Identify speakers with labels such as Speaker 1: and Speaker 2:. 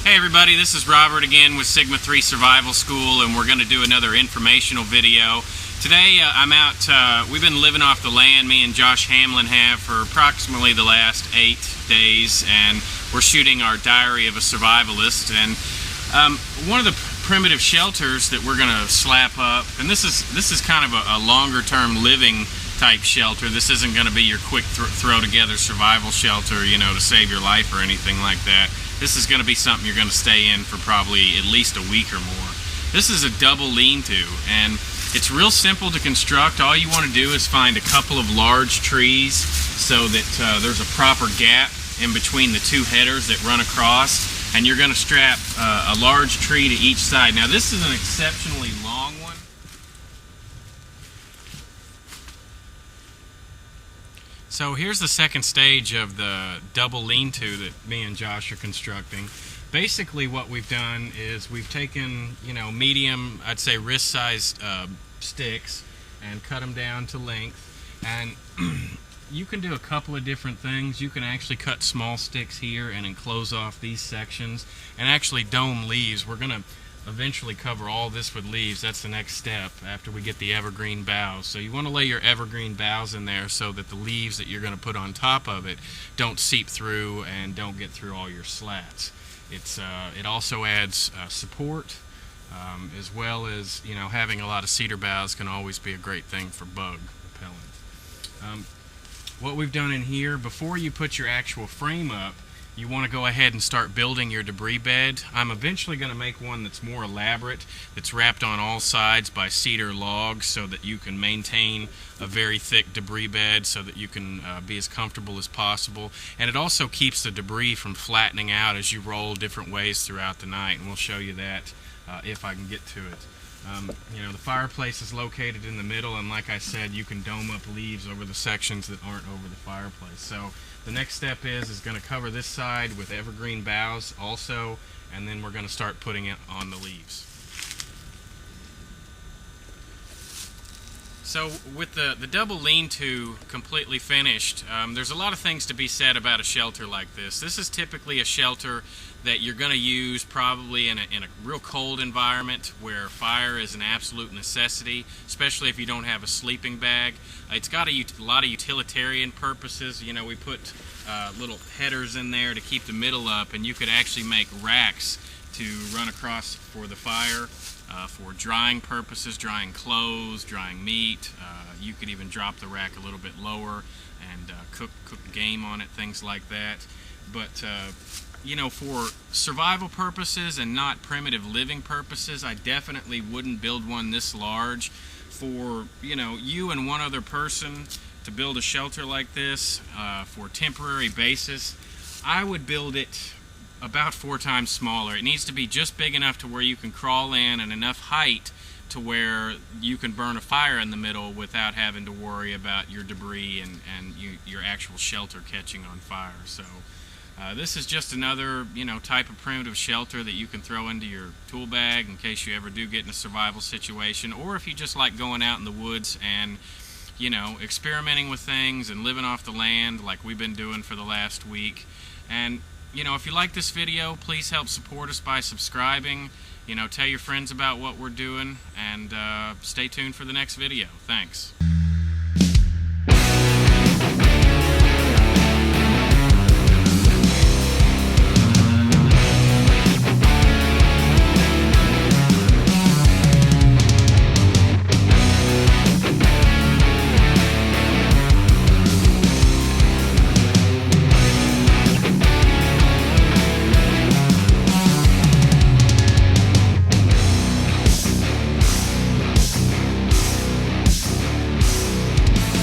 Speaker 1: Hey everybody, this is Robert again with Sigma 3 Survival School, and we're going to do another informational video. Today I'm out, we've been living off the land, me and Josh Hamlin have, for approximately the last 8 days, and we're shooting our Diary of a Survivalist. And one of the primitive shelters that we're going to slap up, and this is kind of a longer term living type shelter. This isn't going to be your quick throw together survival shelter, you know, to save your life or anything like that. This is going to be something you're going to stay in for probably at least a week or more. This is a double lean-to, and it's real simple to construct. All you want to do is find a couple of large trees so that there's a proper gap in between the two headers that run across, and you're going to strap a large tree to each side. Now this is an exceptionally long one. So here's the second stage of the double lean-to that me and Josh are constructing. Basically what we've done is we've taken, you know, medium, I'd say wrist-sized sticks and cut them down to length. And you can do a couple of different things. You can actually cut small sticks here and enclose off these sections and actually dome leaves. We're going to eventually cover all this with leaves. That's the next step after we get the evergreen boughs. So you want to lay your evergreen boughs in there so that the leaves that you're going to put on top of it don't seep through and don't get through all your slats. It also adds support, as well as, you know, having a lot of cedar boughs can always be a great thing for bug repellent. What we've done in here, before you put your actual frame up, you want to go ahead and start building your debris bed. I'm eventually going to make one that's more elaborate, that's wrapped on all sides by cedar logs so that you can maintain a very thick debris bed so that you can be as comfortable as possible. And it also keeps the debris from flattening out as you roll different ways throughout the night, and we'll show you that if I can get to it. You know, the fireplace is located in the middle, and like I said, you can dome up leaves over the sections that aren't over the fireplace. So the next step is going to cover this side with evergreen boughs also, and then we're going to start putting it on the leaves. So with the double lean-to completely finished, there's a lot of things to be said about a shelter like this. This is typically a shelter that you're going to use probably in a real cold environment where fire is an absolute necessity, especially if you don't have a sleeping bag. It's got a lot of utilitarian purposes. You know, we put little headers in there to keep the middle up, and you could actually make racks to run across for the fire. For drying purposes, drying clothes, drying meat. You could even drop the rack a little bit lower and cook game on it, things like that. But you know, for survival purposes and not primitive living purposes, I definitely wouldn't build one this large. For, you know, you and one other person to build a shelter like this for a temporary basis, I would build it about 4 times smaller. It needs to be just big enough to where you can crawl in and enough height to where you can burn a fire in the middle without having to worry about your debris and your actual shelter catching on fire. So this is just another, you know, type of primitive shelter that you can throw into your tool bag in case you ever do get in a survival situation, or if you just like going out in the woods and, you know, experimenting with things and living off the land like we've been doing for the last week. And you know, if you like this video, please help support us by subscribing. You know, tell your friends about what we're doing, and stay tuned for the next video. Thanks.